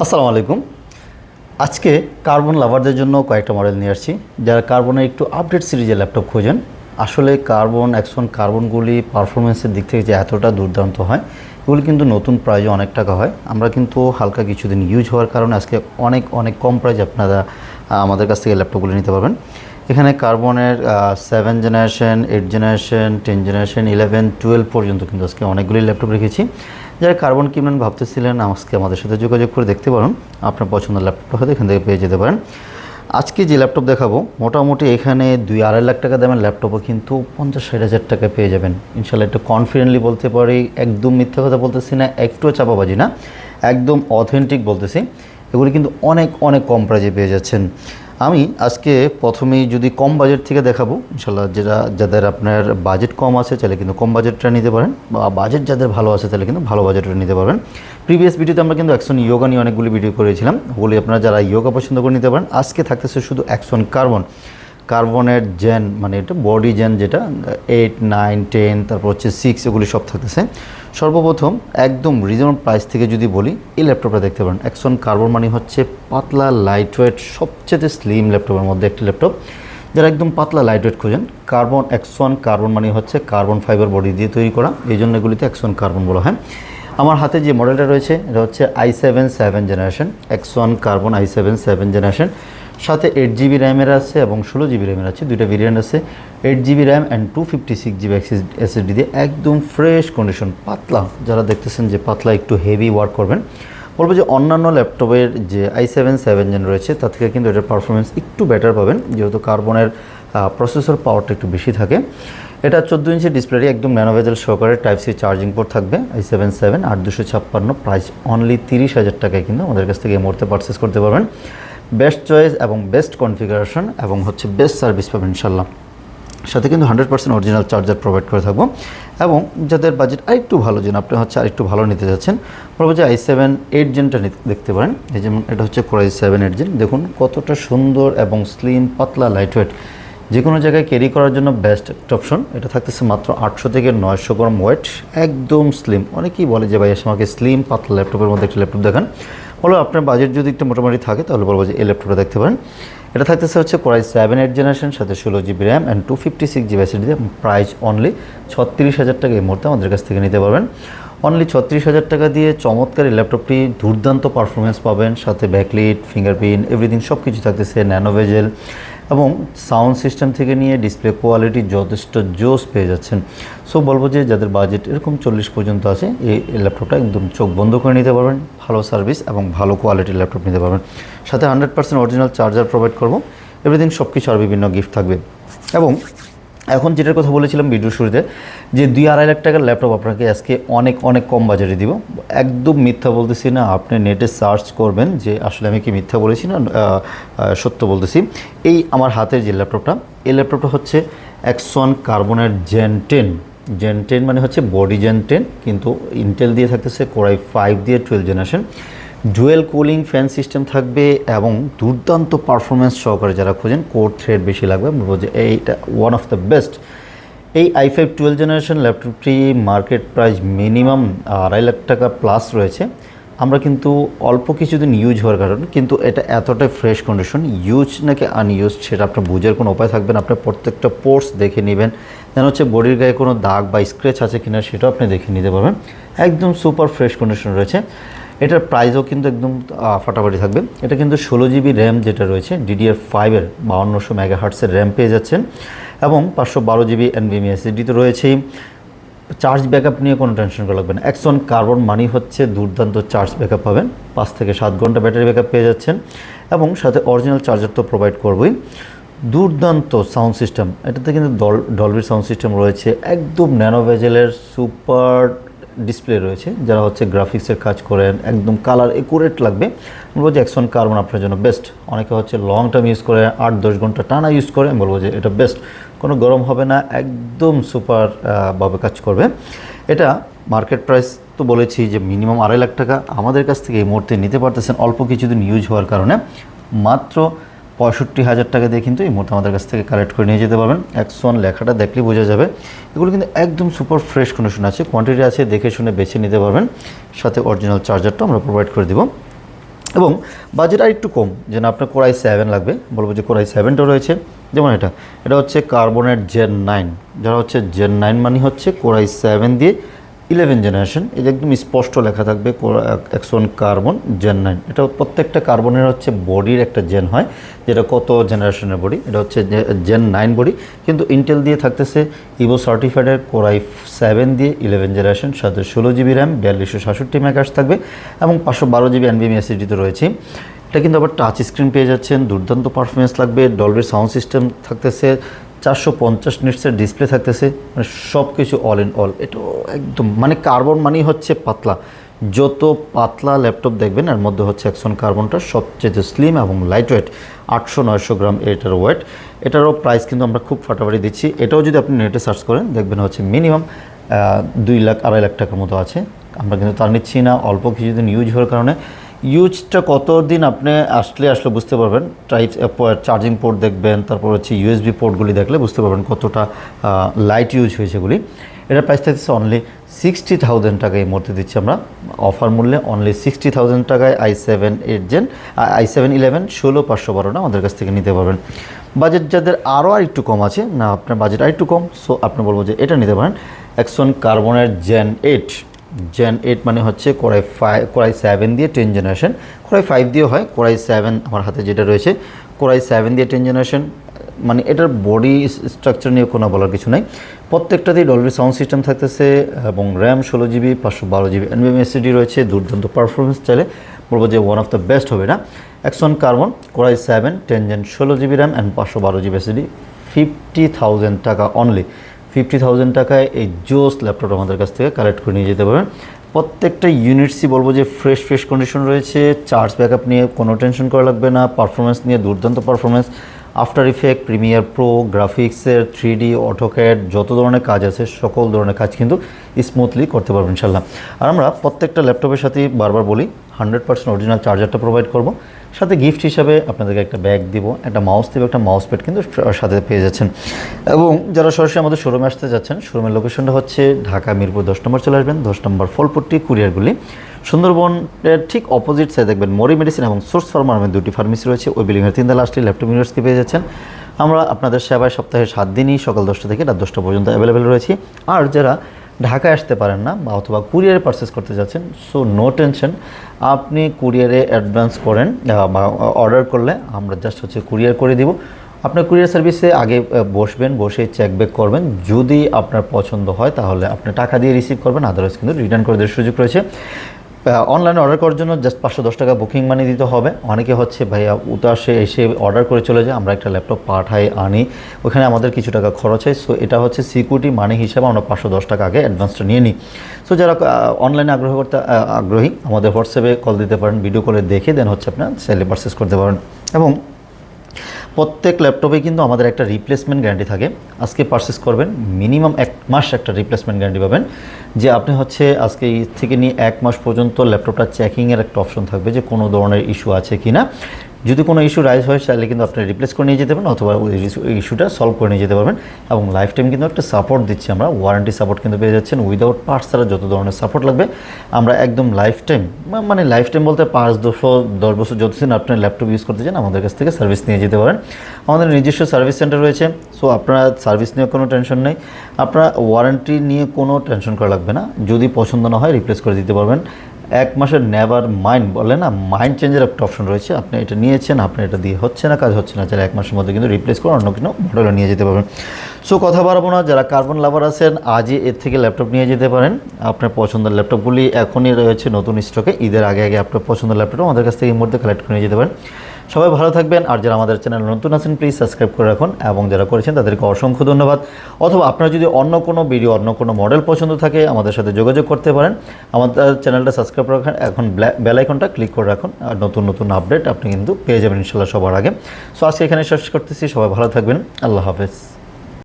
আসসালামু আলাইকুম। আজকে কার্বন লাভারদের জন্য কয়েকটা মডেল নিয়ে আসছি, যারা কার্বনের একটু আপডেট সিরিজের ল্যাপটপ খোঁজেন। আসলে কার্বন এক্সন কার্বনগুলি পারফরমেন্সের দিক থেকে যে এতটা দুর্দান্ত হয়, এগুলি কিন্তু নতুন প্রাইজে অনেক টাকা হয়। আমরা কিন্তু হালকা কিছুদিন ইউজ হওয়ার কারণে আজকে অনেক অনেক কম প্রাইজে আপনারা আমাদের কাছ থেকে ল্যাপটপগুলি নিতে পারবেন। এখানে কার্বনের 7 জেনারেশন, 8 জেনারেশন, 10 জেনারেশন, 11, 12 পর্যন্ত কিন্তু আজকে অনেকগুলি ল্যাপটপ রেখেছি। যারা কার্বন কিনবেন ভাবতেছিলেন, আজকে আমাদের সাথে যোগাযোগ করে দেখতে পারেন। আপনার পছন্দের ল্যাপটপটা হয়তো এখান থেকে পেয়ে যেতে পারেন। আজকে যে ল্যাপটপ দেখাবো, মোটামুটি এখানে 2-2.5 লাখ টাকা দামের ল্যাপটপও কিন্তু 50-60 হাজার টাকায় পেয়ে যাবেন ইনশাল্লাহ। একটু কনফিডেন্টলি বলতে পারি, একদম মিথ্যা কথা বলতেছি না, একটুও চাপাবাজি না, একদম অথেন্টিক বলতেছি। এগুলি কিন্তু অনেক অনেক কম প্রাইজে পেয়ে যাচ্ছেন। আমি আজকে প্রথমেই যদি কম বাজেট থেকে দেখাবো ইনশাল্লাহ, যাদের আপনার বাজেট কম আছে চাইলে কিন্তু কম বাজেটটা নিতে পারেন, বা বাজেট যাদের ভালো আছে তাহলে কিন্তু ভালো বাজেটটা নিতে পারবেন। প্রিভিয়াস ভিডিওতে আমরা কিন্তু অ্যাকশন ইয়োগা নিয়ে অনেকগুলি ভিডিও করেছিলাম, ওগুলি আপনারা যারা ইয়োগা পছন্দ করে নিতে পারেন। আজকে থাকতেছে শুধু অ্যাকশন কার্বনের জেন, মানে এটা বডি জেন, যেটা 8, 9, 10, তারপর হচ্ছে 6, এগুলি সব থাকতেছে। সর্বপ্রথম একদম রিজনেবল প্রাইস থেকে যদি বলি, এই ল্যাপটপটা দেখতে পারেন। অ্যাকশন কার্বন মানে হচ্ছে পাতলা লাইট ওয়েট, সবচেয়ে স্লিম ল্যাপটপের মধ্যে একটি ল্যাপটপ। যারা একদম পাতলা লাইট ওয়েট খোঁজেন, অ্যাকশন কার্বন মানে হচ্ছে কার্বন ফাইবার বডি দিয়ে তৈরি করা, এই জন্য এগুলিতে অ্যাকশন কার্বন বলা হয়। আমার হাতে যে মডেলটা রয়েছে এটা হচ্ছে i7 7 generation, action carbon i7 7 generation. সাথে 8GB র্যামের আছে এবং 16GB র্যামের আছে, দুইটা ভেরিয়েন্ট আছে। 8GB RAM and 256GB SSD দিয়ে একদম ফ্রেশ কন্ডিশন, পাতলা। যারা দেখতেছেন যে পাতলা একটু হেভি ওয়ার্ক করবেন, বলবো যে অন্যান্য ল্যাপটপের যে i7 7 জেন রয়েছে তার থেকে কিন্তু এটার পারফরমেন্স একটু বেটার পাবেন, যেহেতু কার্বনের প্রসেসর পাওয়ারটা একটু বেশি থাকে। এটা 14 ইঞ্চি ডিসপ্লে, একদম ন্যানোভেজেল সহকারে টাইপ-সি চার্জিং পোর্ট থাকবে। i7 7 8256, প্রাইস অনলি 30,000 টাকায় কিন্তু আমাদের কাছ থেকে এই মুহূর্তে পারচেস করতে পারবেন। বেস্ট চয়েস এবং বেস্ট কনফিগারেশন এবং হচ্ছে বেস্ট সার্ভিস পাবেন ইনশাল্লাহ। সাথে কিন্তু 100% অরিজিনাল চার্জার প্রোভাইড করে থাকবো। এবং যাদের বাজেট আরেকটু ভালো, যেন আপনি হচ্ছে আরেকটু ভালো নিতে যাচ্ছেন, বলবো যে i7 8 জেনটা দেখতে পারেন। এই যেমন এটা হচ্ছে Core i7 8 জেন, দেখুন কতটা সুন্দর এবং স্লিম, পাতলা, লাইট ওয়েট, যে কোনো জায়গায় ক্যারি করার জন্য বেস্ট একটা অপশন। এটা থাকতেছে মাত্র 800 থেকে 900 গ্রাম ওয়েট, একদম স্লিম। অনেকেই বলে যে ভাই এসে আমাকে স্লিম পাতলা ল্যাপটপের মধ্যে একটা ল্যাপটপ দেখান। বলো আপনার বাজেট যদি একটু মোটামুটি থাকে তাহলে বলবো যে এই ল্যাপটপটা দেখতে পারেন। এটা থাকতেছে হচ্ছে Core i7 8 জেনারেশন, সাথে 16GB RAM and 256GB SSD দিয়ে। প্রাইস অনলি 36,000 টাকা এই মুহূর্তে আমাদের কাছ থেকে নিতে পারবেন। অনলি 36,000 টাকা দিয়ে চমৎকার এই ল্যাপটপটি, দুর্দান্ত পারফরমেন্স পাবেন, সাথে ব্যাকলিট, ফিঙ্গারপ্রিন্ট, এভরিথিং সব কিছু থাকতেছে, ন্যানোভেজেল, এবং সাউন্ড সিস্টেম থেকে নিয়ে ডিসপ্লে কোয়ালিটি যথেষ্ট জোস পেয়ে যাচ্ছেন। সো বলবো যে যাদের বাজেট এরকম 40 পর্যন্ত আছে, এই ল্যাপটপটা একদম চোখ বন্ধ করে নিতে পারবেন। ভালো সার্ভিস এবং ভালো কোয়ালিটির ল্যাপটপ নিতে পারবেন। সাথে 100% অরিজিনাল চার্জার প্রোভাইড করবো, এভরিথিং সব কিছু আর বিভিন্ন গিফট থাকবে। এবং এখন যেটার কথা বলেছিলাম ভিডিওর শুরুতে, যে 2-2.5 লাখ টাকার ল্যাপটপ আপনাকে আজকে অনেক অনেক কম বাজেটে দিব। একদম মিথ্যা বলতেছি না, আপনি নেটে সার্চ করবেন যে আসলে আমি কি মিথ্যা বলেছি না সত্য বলতেছি। এই আমার হাতের যে ল্যাপটপটা, এই ল্যাপটপটা হচ্ছে অ্যাকশন কার্বনের জেন 10 মানে হচ্ছে বডি জেন 10, কিন্তু ইন্টেল দিয়ে থাকতেছে Core i5 দিয়ে 12 generation. Dual cooling fan system থাকবে এবং দুর্দান্ত পারফরমেন্স সহকারে যারা খোঁজেন, কোর থ্রেড বেশি লাগবে, বলবো যে এইটা ওয়ান অফ দ্য বেস্ট। এই i5 12 জেনারেশন ল্যাপটপটি মার্কেট প্রাইস মিনিমাম 2.5 লাখ টাকা প্লাস রয়েছে। আমরা কিন্তু অল্প কিছুদিন ইউজ হওয়ার কারণে কিন্তু এটা এতটাই ফ্রেশ কন্ডিশন, ইউজ নাকি আনইউজ সেটা আপনার বোঝার কোনো উপায় থাকবে না। আপনার প্রত্যেকটা পোর্টস দেখে নেবেন, যেন হচ্ছে বডির গায়ে কোনো দাগ বা স্ক্র্যাচ আছে কিনা সেটাও আপনি দেখে নিতে পারবেন। একদম সুপার ফ্রেশ কন্ডিশন রয়েছে। এটার প্রাইসও কিন্তু একদম ফাটাফাটি থাকবে। এটা কিন্তু 16GB র্যাম যেটা রয়েছে, DDR5 5200 মেগাহার্টসের র্যাম পেয়ে যাচ্ছেন, এবং 512GB NVMe SSD তো রয়েছেই। চার্জ ব্যাকআপ নিয়ে কোনো টেনশন করা লাগবে না। অ্যাকশন কার্বন মানি হচ্ছে দুর্দান্ত চার্জ ব্যাকআপ পাবেন, 5 থেকে 7 ঘন্টা ব্যাটারি ব্যাকআপ পেয়ে যাচ্ছেন, এবং সাথে অরিজিনাল চার্জার তো প্রোভাইড করবই। দুর্দান্ত সাউন্ড সিস্টেম, এটাতে কিন্তু ডলবি সাউন্ড সিস্টেম রয়েছে, একদম ন্যানোভেজেলের সুপার ডিসপ্লে রয়েছে। যারা হচ্ছে গ্রাফিক্সের কাজ করেন, একদম কালার একুরেট লাগবে, বলবো যে অ্যাকশন কার্বন আপনার জন্য বেস্ট। অনেকে হচ্ছে লং টার্ম ইউজ করে, 8-10 ঘন্টা টানা ইউজ করে, আমি বলবো যে এটা বেস্ট। কোনো গরম হবে না, একদম সুপার ভাবে কাজ করবে। এটা মার্কেট প্রাইস তো বলেছি যে মিনিমাম 2.5 লাখ টাকা। আমাদের কাছ থেকে এই মুহূর্তে নিতে পারতেছেন অল্প কিছুদিন ইউজ হওয়ার কারণে মাত্র 65,000 টাকা দিয়ে কিন্তু এই মুহূর্তে আমাদের কাছ থেকে কালেক্ট করে নিয়ে যেতে পারবেন। অ্যাকশন লেখাটা দেখলেই বোঝা যাবে। এগুলো কিন্তু একদম সুপার ফ্রেশ কন্ডিশন আছে, কোয়ান্টিটি আছে, দেখে শুনে বেছে নিতে পারবেন। সাথে অরিজিনাল চার্জারটা আমরা প্রোভাইড করে দিব। এবং বাজেট আর একটু কম, যেন আপনার কোরাই 7 লাগবে, বলবো যে কোরাই 7টাও রয়েছে। যেমন এটা হচ্ছে কার্বনের জেন 9, যারা হচ্ছে জেন 9 মানে হচ্ছে কোরাই 7 দিয়ে 11 জেনারেশন, এই যে একদম স্পষ্ট লেখা থাকবে X1 কার্বন জেন 9। এটা প্রত্যেকটা কার্বনের হচ্ছে বডির একটা জেন হয়, যেটা কত জেনারেশনের বডি, এটা হচ্ছে জেন 9 বডি, কিন্তু ইন্টেল দিয়ে থাকতেছে ইভো সার্টিফাইডের কোরাই 7 দিয়ে 11 জেনারেশন, সাথে 16 GB র্যাম, 4266 মেগাহার্টজ থাকবে এবং 512 GB NVMe SSD রয়েছে। এটা কিন্তু আবার টাচ স্ক্রিন পেয়ে যাচ্ছেন, দুর্দান্ত পারফরমেন্স লাগবে, ডলবির সাউন্ড সিস্টেম থাকতেছে, 450 নিটসের ডিসপ্লে থাকতেছে, মানে সব কিছু অল ইন অল। এটা একদম মানে কার্বন মানেই হচ্ছে পাতলা, যত পাতলা ল্যাপটপ দেখবেন এর মধ্যে হচ্ছে X1 কার্বনটা সবচেয়ে স্লিম এবং লাইট ওয়েট, 800-900 গ্রাম এটার ওয়েট। এটারও প্রাইস কিন্তু আমরা খুব ফাটাফাটি দিচ্ছি। এটাও যদি আপনি নেটে সার্চ করেন দেখবেন হচ্ছে মিনিমাম 2 লাখ 2.5 লাখ টাকার মতো আছে। আমরা কিন্তু তার নিচ্ছি না, অল্প কিছুদিন ইউজ হওয়ার কারণে। ইউজটা কতদিন আপনি আসলে বুঝতে পারবেন। চার্জিং পোর্ট দেখবেন, তারপর হচ্ছে USB পোর্টগুলি দেখলে বুঝতে পারবেন কতটা লাইট ইউজ হয়েছে এগুলি। এটার প্রাইস থাকছে অনলি 60,000 টাকা এই মুহূর্তে দিচ্ছি আমরা অফার মূল্যে, অনলি 60,000 টাকায় i7 8 জেন i7 11 16512 আমাদের কাছ থেকে নিতে পারবেন। বাজেট যাদের আরও একটু কম আছে, না আপনার বাজেট আর একটু কম, সো আপনি বলবো যে এটা নিতে পারেন। X1 কার্বনের জেন 8 মানে হচ্ছে কোরাই 7 দিয়ে 10 জেনারেশন, কোরাই 5 দিয়েও হয়, কোরাই 7 আমার হাতে যেটা রয়েছে কোরাই 7 দিয়ে 10 জেনারেশন। মানে এটার বডি স্ট্রাকচার নিয়ে কোনো বলার কিছু নাই, প্রত্যেকটাতেই ডলবি সাউন্ড সিস্টেম থাকতেছে এবং RAM 16 GB 512 GB NVMe SSD রয়েছে, দুর্দান্ত পারফরমেন্স, চাইলে বলবো যে ওয়ান অফ দ্য বেস্ট হবে না। X1 কার্বন কোরাই 7 10 gen 16 GB RAM and 512 GB SSD, 50,000 টাকা অনলি। 50,000 টাকায় এই জোস ল্যাপটপ আমাদের কাছ থেকে কালেক্ট করে নিয়ে যেতে পারবেন। প্রত্যেকটা ইউনিটসই বলবো যে ফ্রেশ কন্ডিশন রয়েছে, চার্জ ব্যাকআপ নিয়ে কোনো টেনশন করা লাগবে না, পারফরমেন্স নিয়ে দুর্দান্ত performance, after effect, Premiere Pro, গ্রাফিক্সের 3D, অটোক্যাড, যত ধরনের কাজ আছে সকল ধরনের কাজ কিন্তু স্মুথলি করতে পারবেন ইনশাল্লাহ। আর আমরা প্রত্যেকটা ল্যাপটপের সাথেই বারবার বলি 100% অরিজিনাল চার্জারটা প্রোভাইড করব, সাথে গিফট হিসাবে আপনাদেরকে একটা ব্যাগ দিব, একটা মাউস দিব, একটা মাউস প্যাড কিন্তু সাথে পেয়ে যাচ্ছেন। এবং যারা সরাসরি আমাদের শোরুমে আসতে যাচ্ছেন, শোরুমের লোকেশনটা হচ্ছে ঢাকা মিরপুর 10 নম্বর চলে আসবেন, 10 নম্বর ফলপট্টি কুরিয়ারগুলি। সুন্দরবনের ঠিক অপোজিট সাইড দেখবেন মরি মেডিসিন এবং সোর্স ফার্মা নামে দুটি ফার্মেসি রয়েছে, ওই বিল্ডিংয়ের 3 তলা আসলে ল্যাপটপ ইউনিভার্সিটি পেয়ে যাচ্ছেন। আমরা আপনাদের সেবায় সপ্তাহে 7 দিনই সকাল 10টা থেকে রাত 10টা পর্যন্ত অ্যাভেলেবেল রয়েছি। আর যারা ঢাকায় আসতে পারেন না বা অথবা কুরিয়ারে পারচেস করতে যাচ্ছেন, সো নো টেনশন, আপনি কুরিয়ারে অ্যাডভান্স করেন বা অর্ডার করলে আমরা জাস্ট হচ্ছে কুরিয়ার করে দিব। আপনার কুরিয়ার সার্ভিসে আগে বসে চেক ব্যাক করবেন, যদি আপনার পছন্দ হয় তাহলে আপনি টাকা দিয়ে রিসিভ করবেন, আদারওয়াইজ কিন্তু রিটার্ন করে দেওয়ার সুযোগ রয়েছে। অনলাইনে অর্ডার করার জন্য জাস্ট 510 টাকা বুকিং মানি দিতে হবে। অনেকে হচ্ছে ভাইয়া উতাসে এসে অর্ডার করে চলে যায়, আমরা একটা ল্যাপটপ পাঠাই আনি, ওখানে আমাদের কিছু টাকা খরচ হয়, সো এটা হচ্ছে সিকিউরিটি মানি হিসাবে আমরা 510 টাকা আগে অ্যাডভান্সটা নিয়ে নিই। সো যারা অনলাইনে আগ্রহী আমাদের হোয়াটসঅ্যাপে কল দিতে পারেন, ভিডিও কলে দেখে দেন হচ্ছে আপনার সেলে পারচেস করতে পারেন। এবং প্রত্যেক ল্যাপটপে কিন্তু আমাদের একটা রিপ্লেসমেন্ট গ্যারান্টি থাকে। আজকে পারচেস করবেন মিনিমাম 1 মাস একটা রিপ্লেসমেন্ট গ্যারান্টি পাবেন, যে আপনি হচ্ছে আজকে থেকে নিয়ে 1 মাস পর্যন্ত ল্যাপটপটা চেকিংয়ের একটা অপশন থাকবে যে কোনো ধরনের ইস্যু আছে কি না। যদি কোনো ইস্যু রাইজ হয় তাহলে কিন্তু আপনি রিপ্লেস করে নিয়ে যেতে পারেন অথবা ওই ইস্যুটা সলভ করে নিয়ে যেতে পারবেন। এবং লাইফ টাইম কিন্তু একটা সাপোর্ট দিচ্ছি আমরা, ওয়ারেন্টি সাপোর্ট কিন্তু পেয়ে যাচ্ছেন, উইদাউট পার্টস ছাড়া যত ধরনের সাপোর্ট লাগবে আমরা একদম লাইফ টাইম, মানে লাইফ টাইম বলতে 5-10 বছর যতদিন আপনি ল্যাপটপ ইউজ করতে চান আমাদের কাছ থেকে সার্ভিস নিয়ে যেতে পারেন। আমাদের নিজস্ব সার্ভিস সেন্টার রয়েছে, সো আপনারা সার্ভিস নিয়ে কোনো টেনশন নেই, আপনারা ওয়ারেন্টি নিয়ে কোনো টেনশন করা লাগবে না। যদি পছন্দ না হয় রিপ্লেস করে দিতে পারবেন। 1 মাসের নেভার মাইন্ড বলে না, মাইন্ড চেঞ্জের একটা অপশন রয়েছে। আপনি এটা নিয়েছেন, আপনার এটা দিয়ে হচ্ছে না, কাজ হচ্ছে না, যারা 1 মাসের মধ্যে কিন্তু রিপ্লেস করে অন্য কোনো মডেলে নিয়ে যেতে পারবেন। সো কথা বাড়াবো না, যারা কার্বন লাভার আছেন আজই এর থেকে ল্যাপটপ নিয়ে যেতে পারেন। আপনার পছন্দের ল্যাপটপগুলি এখনই রয়েছে নতুন স্টকে, ঈদের আগে আপনার পছন্দের ল্যাপটপ আমাদের কাছ থেকে এই মুহূর্তে কালেক্ট করে নিয়ে যেতে পারেন। সবাই ভালো থাকবেন, আর যারা আমাদের চ্যানেল নতুন আছেন প্লিজ সাবস্ক্রাইব করে রাখুন, এবং যারা করেছেন তাদেরকে অসংখ্য ধন্যবাদ। অথবা আপনারা যদি অন্য কোনো ভিডিও, অন্য কোনো মডেল পছন্দ থাকে আমাদের সাথে যোগাযোগ করতে পারেন। আমাদের চ্যানেলটা সাবস্ক্রাইব করে রাখুন, এখন বেল আইকনটা ক্লিক করে রাখুন, আর নতুন আপডেট আপনি কিন্তু পেয়ে যাবেন ইনশাল্লাহ সবার আগে। সো আজকে এখানে শেষ করতেছি, সবাই ভালো থাকবেন, আল্লাহ হাফেজ।